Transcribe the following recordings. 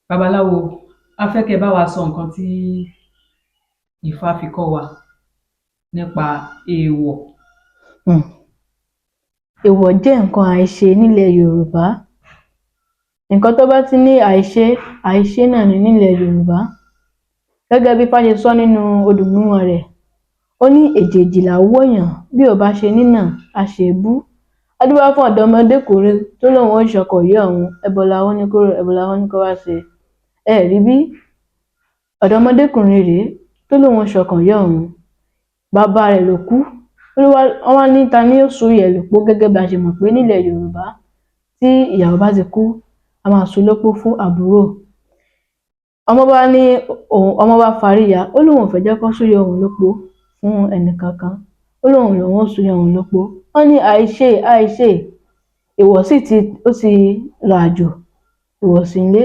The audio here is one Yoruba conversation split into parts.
Babaláwo, a fẹ́ kẹ́ ẹ bá wa sọ nǹkan tí Ifá fi kọ́ wa nípa èèwọ̀. Èèwọ̀ jẹ́ nǹkan àìṣe nílẹ̀ Yorùbá. Nǹkan tó bá ti ní àìṣe náà ni nílẹ̀ Yorùbá. Gẹ́gẹ́ bí Ifá ṣe sọ nínú odù mímọ́ rẹ̀, ó ní èjèèjì là á wòyàn, bí ò bá ṣe nínà á ṣe bú. A dífá fún ọ̀dọ́mọdékùnrin tó lóun ó ṣọkọ ìyá òun, ẹbọ làwọn ní kó rò, ẹbọ làwọn ní kó wá ṣe. Ẹ rí bí ọ̀dọ́mọdékùnrin rèé tó lóun ó ṣọkọ ìyá òun, bàbá rẹ̀ ló kú. Wọ́n wá ní ta ni yóò so ìyá ẹ̀ lópó, gẹ́gẹ́ bí a ṣe mọ̀ pé nílẹ̀ Yorùbá tí ìyàwó bá ti kú, a máa so lópó fún àbúrò. Ọmọ bá faríya, ó lóun ò fẹ́ jẹ́ kán so ìyá òun lópó fún ẹnìkankan, ó lóun ó so ìyá òun lópó. Wọ́n ní àìṣe, èèwọ̀ sì ti lọ àjò, èèwọ̀ sì ńlé.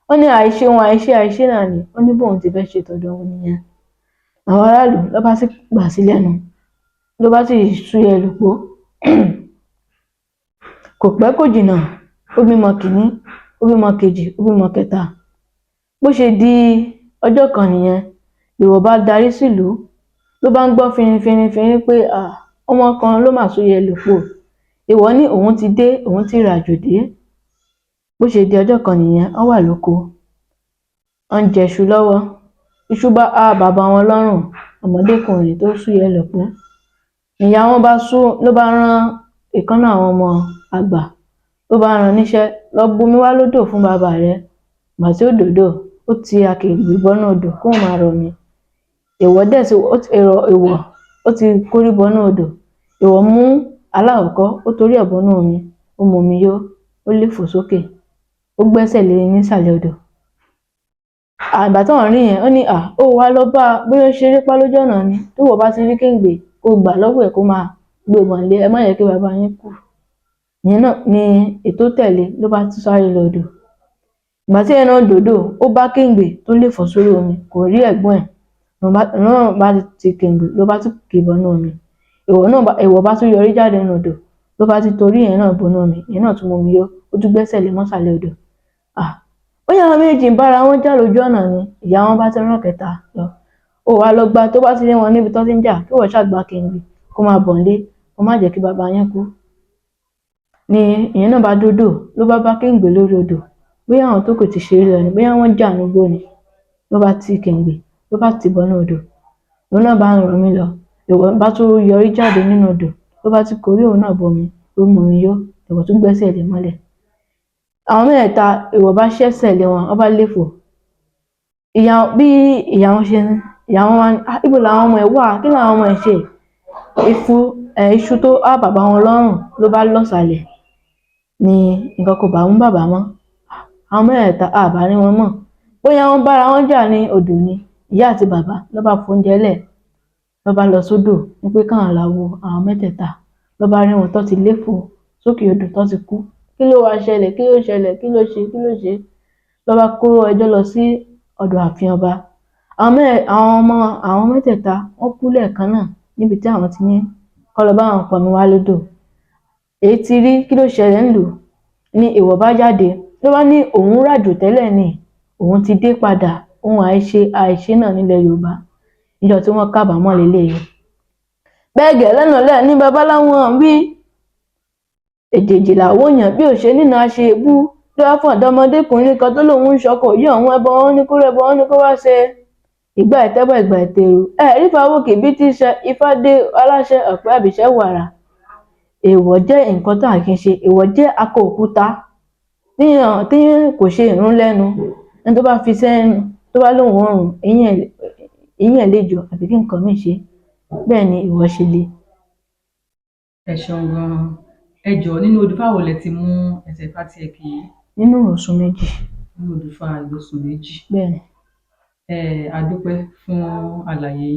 Wọ́n ní àìṣe náà ni, ó ní bóun ti fẹ́ ṣe tọ̀dọ̀ òun nìyẹn. Àwọn aráàlú ló bá sì gbà sí lẹ́nu, ló bá sì so ìyá ẹ̀ lópó. Kò pẹ́ kò jìnnà, ó bímọ kìíní, ó bímọ kejì, ó bímọ kẹta. Bó ṣe di ọjọ́ kan nìyẹn, èèwọ̀ bá darí sílùú, ló bá ń gbọ́ finrinfinrin pé ọmọ kan ló mà so ìyá ẹ̀ lópó. Èèwọ̀ ní òun ti dé, òun ti ràjò dé. Bó ṣe di ọjọ́ kan nìyẹn, wọ́n wà lóko, wọ́n ń jẹṣu lọ́wọ́, iṣu bá há bàbá wọn lọ́rùn, ọmọdékùnrin tó so ìyá ẹ̀ lópó. Ìyá wọn ló bá rán ìkan nínú àwọn ọmọ àgbà, ló bá rán níṣẹ́, lọ bomi wá lódò fún bàbá rẹ̀. Ìgbà tí ó dòdò, ó ti akèrègbè bọ́nú odò kóun máa rọmi. Èèwọ̀ ó ti kórí bọnú odò. Èèwọ̀ mú alákọ̀ọ́kọ́, ó torí ẹ̀ bọnú omi, ó momi yó, ó léfò sókè, ó gbẹ́sẹ̀ lé nísàlẹ̀ odò. Ìgbà táwọn rí yẹn, ó ní ó wá lọ bá a, bóyá ó ṣerépá lójú ọ̀nà ni, tíwọ bá ti rí kéǹgbè, kó gbà lọ́wọ́ ẹ̀ kó máa gbé bọ̀ nílé, ẹ má jẹ́ kí bàbá yín kú. Ìyẹn náà ni ètò tẹ̀lé, ló bá tún sáré lọ odò. Ìgbà tí ìyẹn náà dòdò, ó bá kéǹgbè tó léfò sórí omi, kò rí ẹ̀gbọ́n ẹ̀, náà bá ti kéǹgbè, ló bá tún kì í bọnú omi. Èèwọ̀ bá tún yọrí jáde nínú odò, ló bá ti torí ìyẹn náà bọnú omi, ìyẹn náà tún momi yó, ó tún gbẹ́sẹ̀ lé mọ́sàlẹ̀ odò. Bóyá àwọn méjì ń bára wọn jà lójú ọ̀nà ni, ìyá wọn bá ti rán kẹta lọ. Ó wá lọ gba, tó bá ti rí wọn níbi tó ti ń jà, kí ìwọ ṣáà gba kéǹgbè kó máa bọ̀ nílé, kó má jẹ́ kí bàbá yín kú. Ni ìyẹn náà bá dódò, ló bá kéǹgbè lórí odò. Bóyá àwọn tó kù ti ṣeré lọ ni, bóyá wọ́n jà nígbó ni, ló bá ti kéǹgbè, ló bá tì bọnú odò. Òun náà bá ń rọmi lọ. Èèwọ̀ bá tún yọrí jáde nínú odò, ló bá ti korí òun náà bọmi, ló momi yó, èèwọ̀ tún gbẹ́sẹ̀ lé mọ́lẹ̀. Àwọn mẹ́tẹ̀ẹ̀ta, èèwọ̀ bá ṣẹ́sẹ̀ lé wọn, wọ́n bá léfò. Bí ìyá wọn wá ní, ibo làwọn ọmọ ẹ̀ wà, kí làwọn ọmọ ẹ̀ ṣe? Iṣu tó há bàbá wọn lọ́rùn ló bá lọ sàlẹ̀, ni nǹkan kò bá mú bàbá mọ́. Àwọn mẹ́tẹ̀ẹ̀ta a bá rí wọn mọ́. Bóyá wọ́n bára wọn jà ní odò ni, ìyá àti bàbá ló bá fóúnjẹ lẹ̀, ló bá lọ sódò wípé káwọn lọ wo àwọn mẹ́tẹ̀ẹ̀ta, ló bá rí wọn tó ti léfò sókè odò tó ti kú. Kí ló wá ṣẹlẹ̀? Kí ló ṣẹlẹ̀? Kí ló ṣe? Ló bá kó ẹjọ́ lọ sí ọ̀dọ̀ ààfin ọba. Àwọn mẹ́tẹ̀ẹ̀ta wọ́n kú lẹ́ẹ̀kan náà níbi tí àwọn ti ní kó lọ bá àwọn pọnmi wá lódò. Èyí ti rí kí ló ṣẹlẹ̀ ńlùú ni èèwọ̀ bá jáde, ló bá ní òun ràjò tẹ́lẹ̀ ni, òun ti dé padà, ohun àìṣe náà nílẹ̀ Yorùbá. Níjọ́ tí wọ́n kábàámọ̀ leléyìí. Bẹ́ẹ̀ gẹ́lẹ́ náà ní babaláwo wí, èjèèjì là á wòyàn, bí ò ṣe nínà á ṣe bú. Ló wá fún ọ̀dọ́mọdékùnrin kan tó lóun ń ṣọkọ ìyá òun, ẹbọ wọn ní kó rò, ẹbọ wọn ní kó wá ṣe. Ìgbà ìtẹ́bọ̀ ìgbà ìtẹ̀rù, rí fáwọ́kì bí tí ṣe Ifá dé aláṣẹ ọ̀pẹ àbíṣẹ́ wàrà. Èèwọ̀ jẹ́ nǹkan tá à kí ń ṣe. Èèwọ̀ jẹ́ akọ òkúta tí kò ṣe ìrún lẹ́nu. Ẹni tó bá fi sẹ́nu, tó bá lóun ó rùn, eyín ẹ̀ lè jò àbí kí nǹkan míì ṣe. Bẹ́ẹ̀ ni èèwọ̀ ṣe le. Ẹ ṣeun gan-an. Ẹ jọ̀ọ́, nínú odù Ifá wo lẹ ti mú ẹsẹ̀ Ifá tí ẹ kì í? Nínú Ìrọ̀sùn méjì. Nínú odù Ifá Ìrọ̀sùn méjì. Bẹ́ẹ̀ ni. A dúpẹ́ fún àlàyé yín.